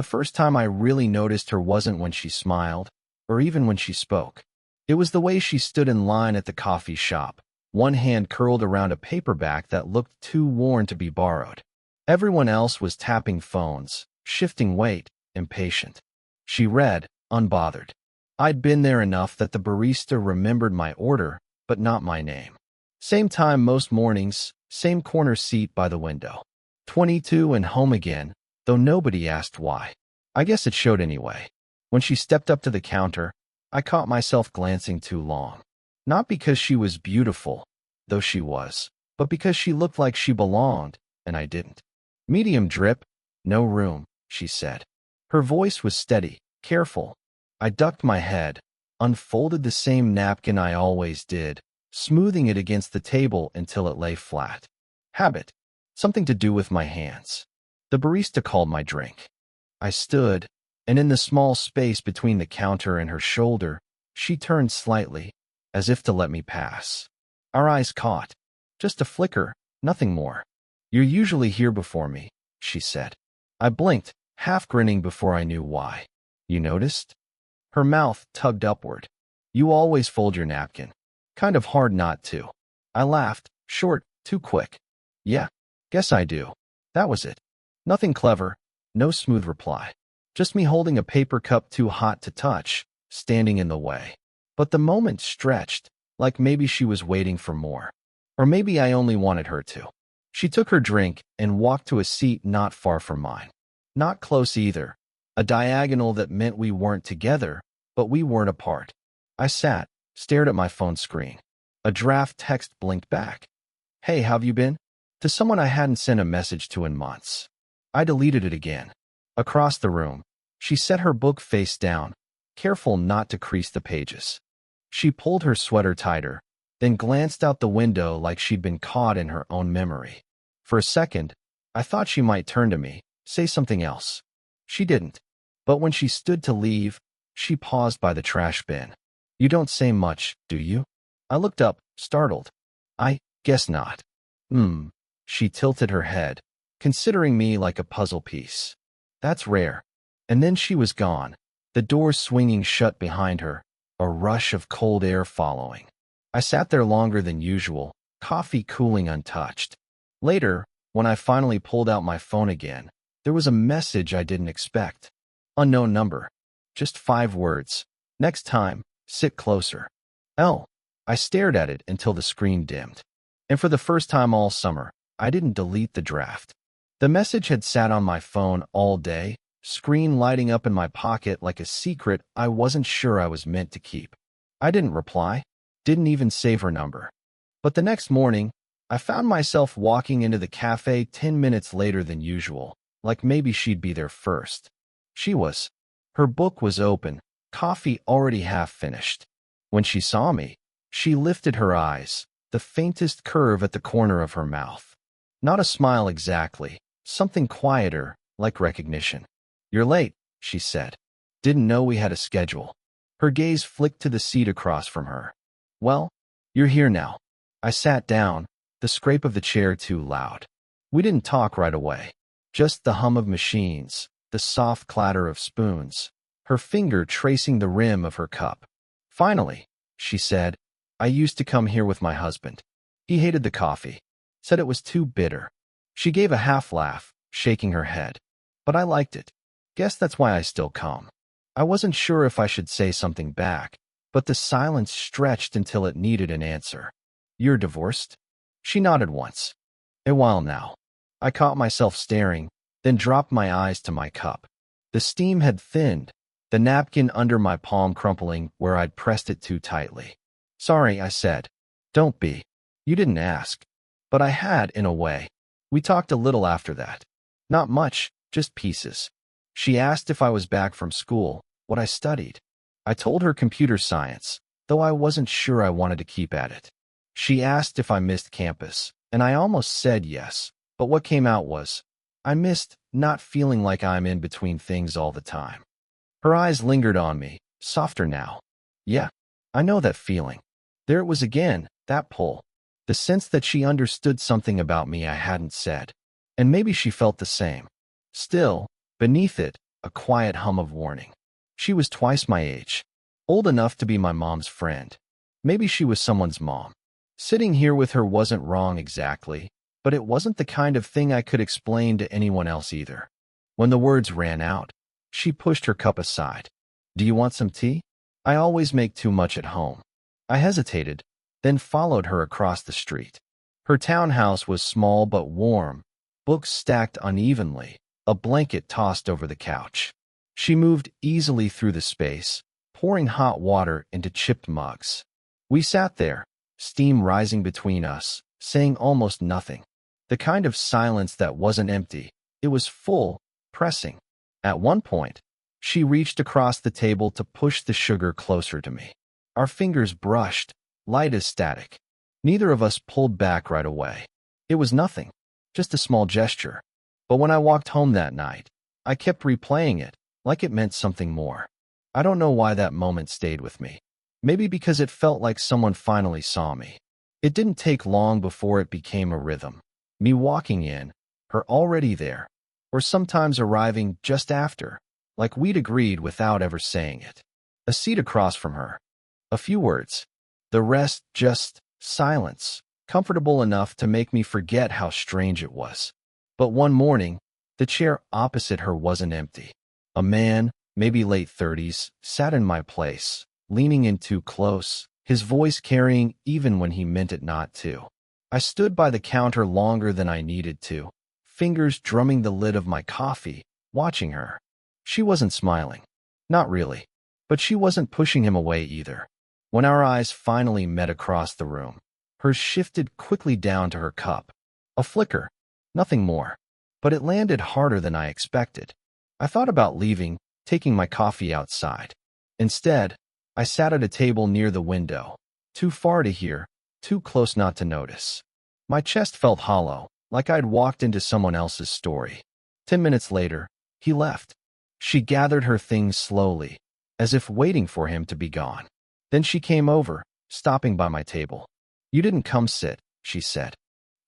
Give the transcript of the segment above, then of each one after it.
The first time I really noticed her wasn't when she smiled, or even when she spoke. It was the way she stood in line at the coffee shop, one hand curled around a paperback that looked too worn to be borrowed. Everyone else was tapping phones, shifting weight, impatient. She read, unbothered. I'd been there enough that the barista remembered my order, but not my name. Same time most mornings, same corner seat by the window. 22 and home again, though nobody asked why. I guess it showed anyway. When she stepped up to the counter, I caught myself glancing too long. Not because she was beautiful, though she was, but because she looked like she belonged, and I didn't. Medium drip, no room, she said. Her voice was steady, careful. I ducked my head, unfolded the same napkin I always did, smoothing it against the table until it lay flat. Habit. Something to do with my hands. The barista called my drink. I stood, and in the small space between the counter and her shoulder, she turned slightly, as if to let me pass. Our eyes caught. Just a flicker, nothing more. You're usually here before me, she said. I blinked, half grinning before I knew why. You noticed? Her mouth tugged upward. You always fold your napkin. Kind of hard not to. I laughed, short, too quick. Yeah, guess I do. That was it. Nothing clever, no smooth reply. Just me holding a paper cup too hot to touch, standing in the way. But the moment stretched, like maybe she was waiting for more. Or maybe I only wanted her to. She took her drink and walked to a seat not far from mine. Not close either. A diagonal that meant we weren't together, but we weren't apart. I sat, stared at my phone screen. A draft text blinked back. Hey, how've you been? To someone I hadn't sent a message to in months. I deleted it again. Across the room, she set her book face down, careful not to crease the pages. She pulled her sweater tighter, then glanced out the window like she'd been caught in her own memory. For a second, I thought she might turn to me, say something else. She didn't. But when she stood to leave, she paused by the trash bin. You don't say much, do you? I looked up, startled. I guess not. She tilted her head, considering me like a puzzle piece. That's rare. And then she was gone, the door swinging shut behind her, a rush of cold air following. I sat there longer than usual, coffee cooling untouched. Later, when I finally pulled out my phone again, there was a message I didn't expect. Unknown number. Just 5 words. Next time, sit closer. L. I stared at it until the screen dimmed. And for the first time all summer, I didn't delete the draft. The message had sat on my phone all day, screen lighting up in my pocket like a secret I wasn't sure I was meant to keep. I didn't reply, didn't even save her number. But the next morning, I found myself walking into the cafe 10 minutes later than usual, like maybe she'd be there first. She was. Her book was open, coffee already half finished. When she saw me, she lifted her eyes, the faintest curve at the corner of her mouth. Not a smile exactly, something quieter, like recognition. You're late, she said. Didn't know we had a schedule. Her gaze flicked to the seat across from her. Well, you're here now. I sat down, the scrape of the chair too loud. We didn't talk right away. Just the hum of machines, the soft clatter of spoons, her finger tracing the rim of her cup. Finally, she said, I used to come here with my husband. He hated the coffee. Said it was too bitter. She gave a half laugh, shaking her head. But I liked it. Guess that's why I still come. I wasn't sure if I should say something back, but the silence stretched until it needed an answer. You're divorced? She nodded once. A while now. I caught myself staring, then dropped my eyes to my cup. The steam had thinned, the napkin under my palm crumpling where I'd pressed it too tightly. Sorry, I said. Don't be. You didn't ask. But I had, in a way. We talked a little after that. Not much, just pieces. She asked if I was back from school, what I studied. I told her computer science, though I wasn't sure I wanted to keep at it. She asked if I missed campus, and I almost said yes, but what came out was, I missed not feeling like I'm in between things all the time. Her eyes lingered on me, softer now. Yeah, I know that feeling. There it was again, that pull. The sense that she understood something about me I hadn't said. And maybe she felt the same. Still, beneath it, a quiet hum of warning. She was twice my age, old enough to be my mom's friend. Maybe she was someone's mom. Sitting here with her wasn't wrong exactly, but it wasn't the kind of thing I could explain to anyone else either. When the words ran out, she pushed her cup aside. "Do you want some tea? I always make too much at home." I hesitated, then followed her across the street. Her townhouse was small but warm, books stacked unevenly, a blanket tossed over the couch. She moved easily through the space, pouring hot water into chipped mugs. We sat there, steam rising between us, saying almost nothing. The kind of silence that wasn't empty, it was full, pressing. At one point, she reached across the table to push the sugar closer to me. Our fingers brushed, light as static. Neither of us pulled back right away. It was nothing, just a small gesture. But when I walked home that night, I kept replaying it, like it meant something more. I don't know why that moment stayed with me. Maybe because it felt like someone finally saw me. It didn't take long before it became a rhythm. Me walking in, her already there, or sometimes arriving just after, like we'd agreed without ever saying it. A seat across from her. A few words. The rest just silence, comfortable enough to make me forget how strange it was. But one morning, the chair opposite her wasn't empty. A man, maybe late 30s, sat in my place, leaning in too close, his voice carrying even when he meant it not to. I stood by the counter longer than I needed to, fingers drumming the lid of my coffee, watching her. She wasn't smiling. Not really. But she wasn't pushing him away either. When our eyes finally met across the room, hers shifted quickly down to her cup. A flicker. Nothing more. But it landed harder than I expected. I thought about leaving, taking my coffee outside. Instead, I sat at a table near the window, too far to hear, too close not to notice. My chest felt hollow, like I'd walked into someone else's story. 10 minutes later, he left. She gathered her things slowly, as if waiting for him to be gone. Then she came over, stopping by my table. "You didn't come sit," she said.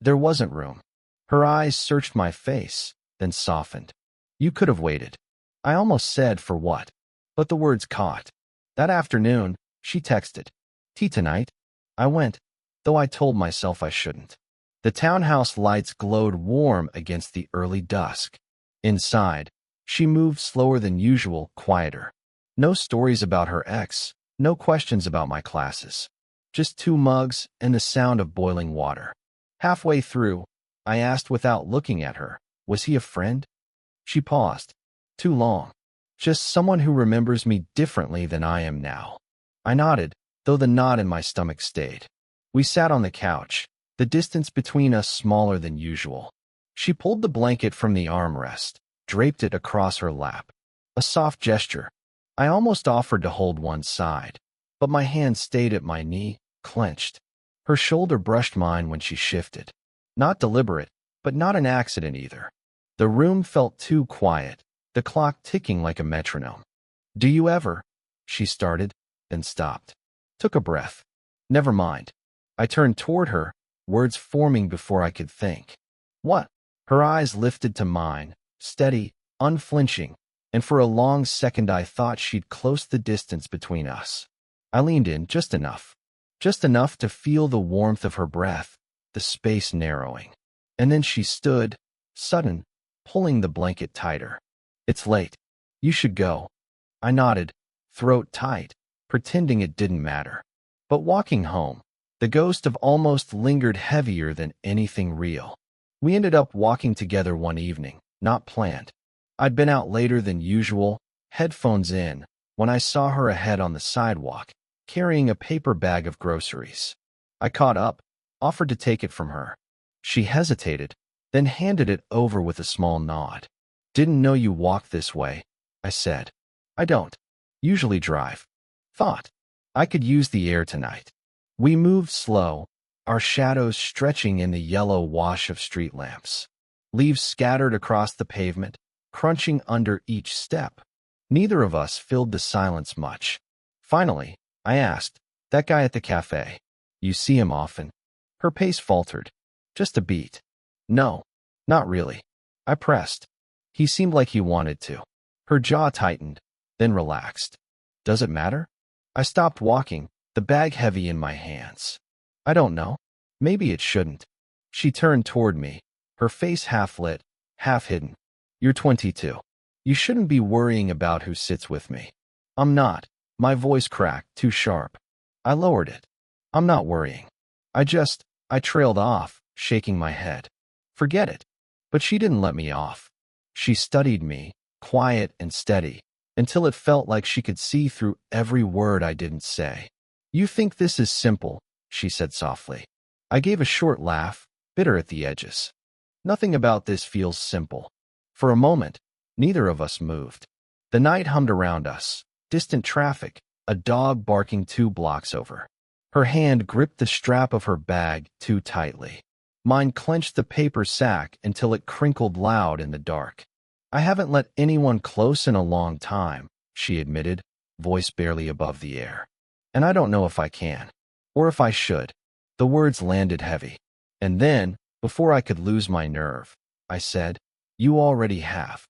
There wasn't room. Her eyes searched my face, then softened. "You could have waited." I almost said for what, but the words caught. That afternoon, she texted, "Tea tonight?" I went, though I told myself I shouldn't. The townhouse lights glowed warm against the early dusk. Inside, she moved slower than usual, quieter. No stories about her ex, no questions about my classes. Just 2 mugs and the sound of boiling water. Halfway through, I asked without looking at her, "Was he a friend?" She paused. Too long. "Just someone who remembers me differently than I am now." I nodded, though the knot in my stomach stayed. We sat on the couch, the distance between us smaller than usual. She pulled the blanket from the armrest, draped it across her lap. A soft gesture. I almost offered to hold one side, but my hand stayed at my knee, clenched. Her shoulder brushed mine when she shifted. Not deliberate, but not an accident either. The room felt too quiet, the clock ticking like a metronome. "Do you ever?" she started, then stopped. Took a breath. "Never mind." I turned toward her, words forming before I could think. "What?" Her eyes lifted to mine, steady, unflinching, and for a long second I thought she'd close the distance between us. I leaned in just enough to feel the warmth of her breath, the space narrowing. And then she stood, sudden, pulling the blanket tighter. "It's late. You should go." I nodded, throat tight, pretending it didn't matter. But walking home, the ghost of almost lingered heavier than anything real. We ended up walking together one evening, not planned. I'd been out later than usual, headphones in, when I saw her ahead on the sidewalk, carrying a paper bag of groceries. I caught up, offered to take it from her. She hesitated, then handed it over with a small nod. "Didn't know you walked this way," I said. "I don't. Usually drive. Thought I could use the air tonight." We moved slow, our shadows stretching in the yellow wash of street lamps. Leaves scattered across the pavement, crunching under each step. Neither of us filled the silence much. Finally, I asked, "That guy at the cafe, you see him often?" Her pace faltered. Just a beat. "No, not really." I pressed. "He seemed like he wanted to." Her jaw tightened, then relaxed. Does it matter? I stopped walking, the bag heavy in my hands. I don't know. Maybe it shouldn't. She turned toward me, her face half lit, half hidden. You're 22. You shouldn't be worrying about who sits with me. I'm not. My voice cracked, too sharp. I lowered it. I'm not worrying. I trailed off, shaking my head. Forget it. But she didn't let me off. She studied me, quiet and steady, until it felt like she could see through every word I didn't say. You think this is simple, she said softly. I gave a short laugh, bitter at the edges. Nothing about this feels simple. For a moment, neither of us moved. The night hummed around us, distant traffic, a dog barking 2 blocks over. Her hand gripped the strap of her bag too tightly. Mine clenched the paper sack until it crinkled loud in the dark. I haven't let anyone close in a long time, she admitted, voice barely above the air. And I don't know if I can. Or if I should. The words landed heavy. And then, before I could lose my nerve, I said, You already have.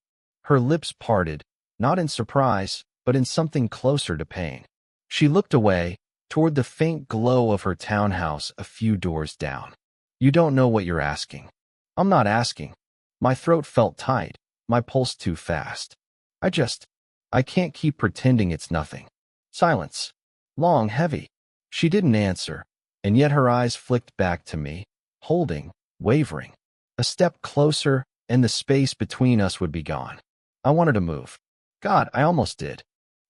Her lips parted, not in surprise, but in something closer to pain. She looked away, toward the faint glow of her townhouse a few doors down. You don't know what you're asking. I'm not asking. My throat felt tight, my pulse too fast. I can't keep pretending it's nothing. Silence. Long, heavy. She didn't answer, and yet her eyes flicked back to me, holding, wavering. A step closer, and the space between us would be gone. I wanted to move. God, I almost did.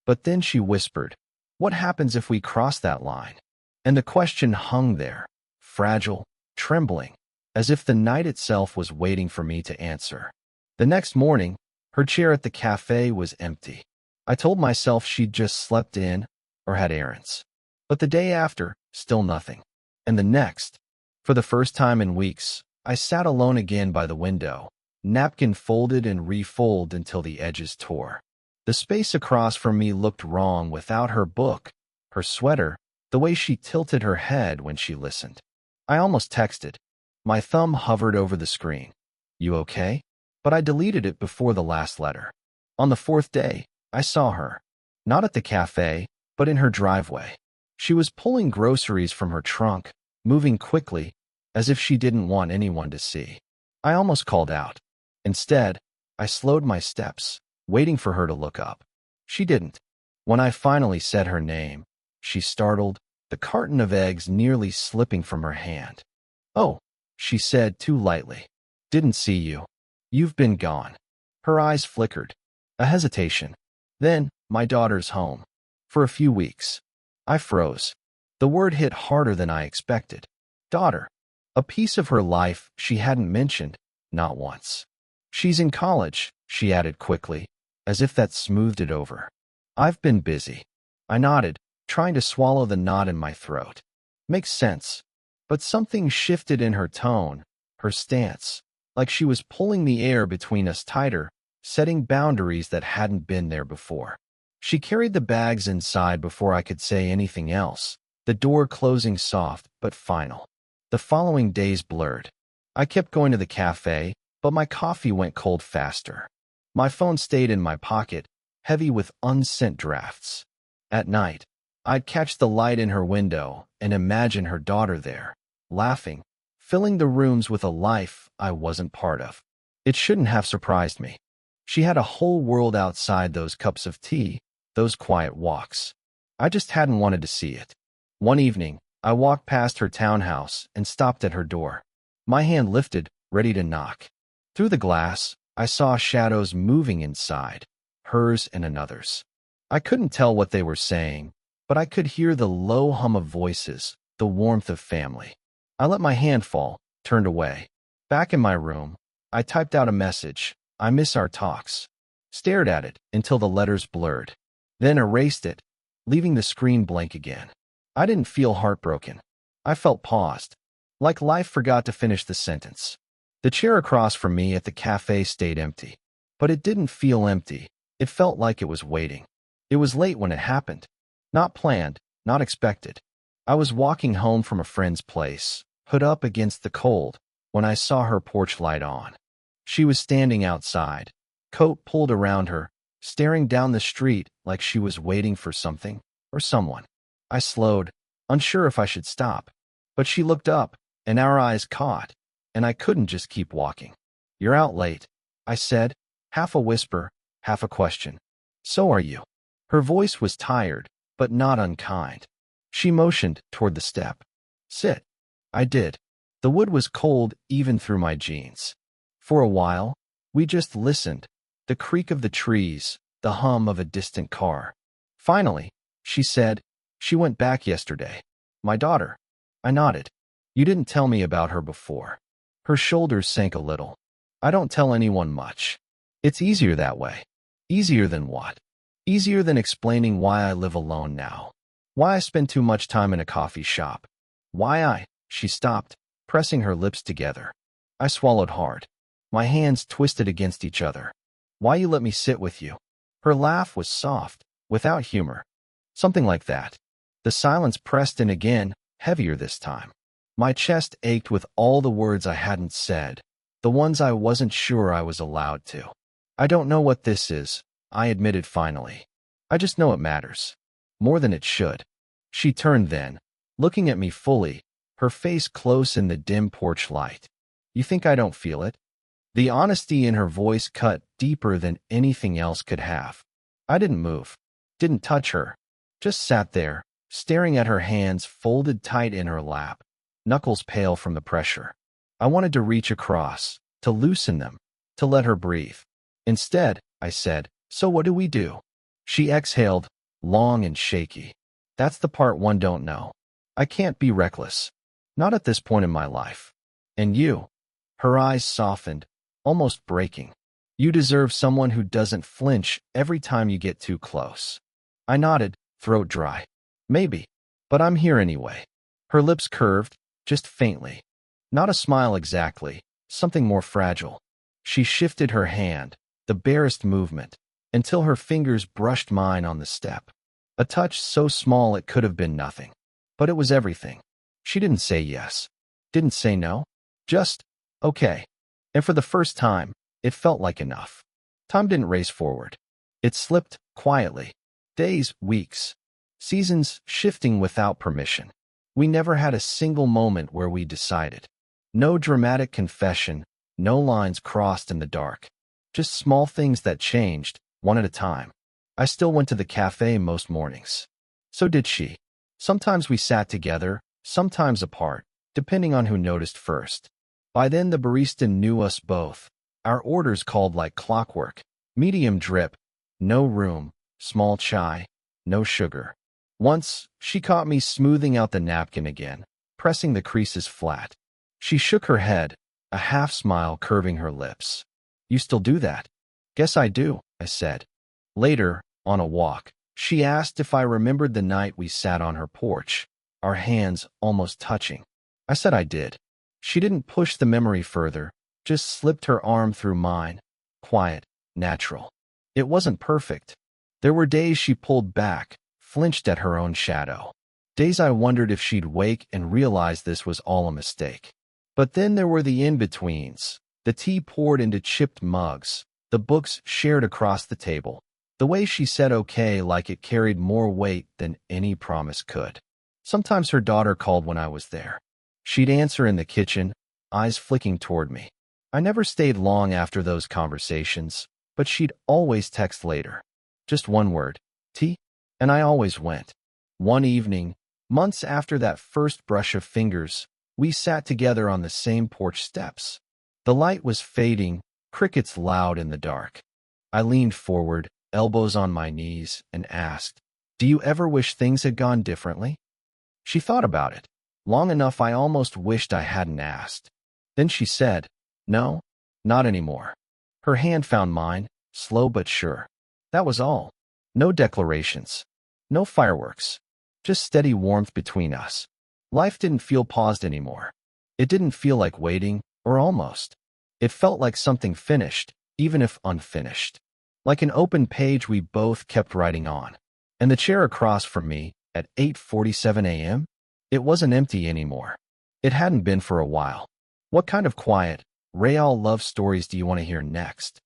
But then she whispered, What happens if we cross that line? And the question hung there, fragile, trembling, as if the night itself was waiting for me to answer. The next morning, her chair at the cafe was empty. I told myself she'd just slept in or had errands. But the day after, still nothing. And the next, for the first time in weeks, I sat alone again by the window, napkin folded and refolded until the edges tore. The space across from me looked wrong without her book, her sweater, the way she tilted her head when she listened. I almost texted. My thumb hovered over the screen. You okay? But I deleted it before the last letter. On the 4th day, I saw her. Not at the cafe, but in her driveway. She was pulling groceries from her trunk, moving quickly, as if she didn't want anyone to see. I almost called out. Instead, I slowed my steps, waiting for her to look up. She didn't. When I finally said her name, she startled, the carton of eggs nearly slipping from her hand. Oh, she said too lightly. Didn't see you. You've been gone. Her eyes flickered. A hesitation. Then, my daughter's home. For a few weeks. I froze. The word hit harder than I expected. Daughter. A piece of her life she hadn't mentioned, not once. She's in college, she added quickly, as if that smoothed it over. I've been busy. I nodded, trying to swallow the knot in my throat. Makes sense. But something shifted in her tone, her stance, like she was pulling the air between us tighter, setting boundaries that hadn't been there before. She carried the bags inside before I could say anything else, the door closing soft but final. The following days blurred. I kept going to the cafe, but my coffee went cold faster. My phone stayed in my pocket, heavy with unsent drafts. At night, I'd catch the light in her window and imagine her daughter there, laughing, filling the rooms with a life I wasn't part of. It shouldn't have surprised me. She had a whole world outside those cups of tea, those quiet walks. I just hadn't wanted to see it. One evening, I walked past her townhouse and stopped at her door. My hand lifted, ready to knock. Through the glass, I saw shadows moving inside, hers and another's. I couldn't tell what they were saying, but I could hear the low hum of voices, the warmth of family. I let my hand fall, turned away. Back in my room, I typed out a message. I miss our talks. Stared at it until the letters blurred. Then erased it, leaving the screen blank again. I didn't feel heartbroken. I felt paused, like life forgot to finish the sentence. The chair across from me at the cafe stayed empty. But it didn't feel empty. It felt like it was waiting. It was late when it happened. Not planned, not expected. I was walking home from a friend's place, hood up against the cold, when I saw her porch light on. She was standing outside, coat pulled around her, staring down the street like she was waiting for something or someone. I slowed, unsure if I should stop, but she looked up, and our eyes caught, and I couldn't just keep walking. "You're out late," I said, half a whisper, half a question. "So are you." Her voice was tired, but not unkind. She motioned toward the step. "Sit." I did. The wood was cold even through my jeans. For a while, we just listened, the creak of the trees, the hum of a distant car. Finally, she said, "She went back yesterday." "My daughter." I nodded. "You didn't tell me about her before." Her shoulders sank a little. "I don't tell anyone much. It's easier that way." "Easier than what?" "Easier than explaining why I live alone now. Why I spend too much time in a coffee shop. She stopped, pressing her lips together. I swallowed hard. My hands twisted against each other. "Why you let me sit with you." Her laugh was soft, without humor. Something like that. The silence pressed in again, heavier this time. My chest ached with all the words I hadn't said, the ones I wasn't sure I was allowed to. "I don't know what this is," I admitted finally. "I just know it matters. More than it should." She turned then, looking at me fully, her face close in the dim porch light. "You think I don't feel it?" The honesty in her voice cut deeper than anything else could have. I didn't move, didn't touch her, just sat there, staring at her hands folded tight in her lap, knuckles pale from the pressure. I wanted to reach across, to loosen them, to let her breathe. Instead, I said, "So what do we do?" She exhaled, long and shaky. "That's the part one don't know. I can't be reckless. Not at this point in my life. And you?" Her eyes softened, almost breaking. "You deserve someone who doesn't flinch every time you get too close." I nodded, throat dry. "Maybe. But I'm here anyway." Her lips curved, just faintly. Not a smile exactly, something more fragile. She shifted her hand, the barest movement, until her fingers brushed mine on the step. A touch so small it could have been nothing. But it was everything. She didn't say yes. Didn't say no. Just, okay. And for the first time, it felt like enough. Time didn't race forward. It slipped quietly. Days, weeks, seasons shifting without permission. We never had a single moment where we decided. No dramatic confession, no lines crossed in the dark. Just small things that changed, one at a time. I still went to the cafe most mornings. So did she. Sometimes we sat together, sometimes apart, depending on who noticed first. By then the barista knew us both. Our orders called like clockwork. Medium drip, no room, small chai, no sugar. Once, she caught me smoothing out the napkin again, pressing the creases flat. She shook her head, a half-smile curving her lips. "You still do that?" "Guess I do," I said. Later, on a walk, she asked if I remembered the night we sat on her porch, our hands almost touching. I said I did. She didn't push the memory further, just slipped her arm through mine. Quiet, natural. It wasn't perfect. There were days she pulled back, flinched at her own shadow. Days I wondered if she'd wake and realize this was all a mistake. But then there were the in-betweens, the tea poured into chipped mugs, the books shared across the table, the way she said okay like it carried more weight than any promise could. Sometimes her daughter called when I was there. She'd answer in the kitchen, eyes flicking toward me. I never stayed long after those conversations, but she'd always text later. Just one word, tea, and I always went. One evening, months after that first brush of fingers, we sat together on the same porch steps. The light was fading, crickets loud in the dark. I leaned forward, elbows on my knees, and asked, "Do you ever wish things had gone differently?" She thought about it. Long enough I almost wished I hadn't asked. Then she said, "No, not anymore." Her hand found mine, slow but sure. That was all. No declarations. No fireworks. Just steady warmth between us. Life didn't feel paused anymore. It didn't feel like waiting, or almost. It felt like something finished, even if unfinished. Like an open page we both kept writing on. And the chair across from me, at 8:47 a.m., it wasn't empty anymore. It hadn't been for a while. What kind of quiet, real love stories do you want to hear next?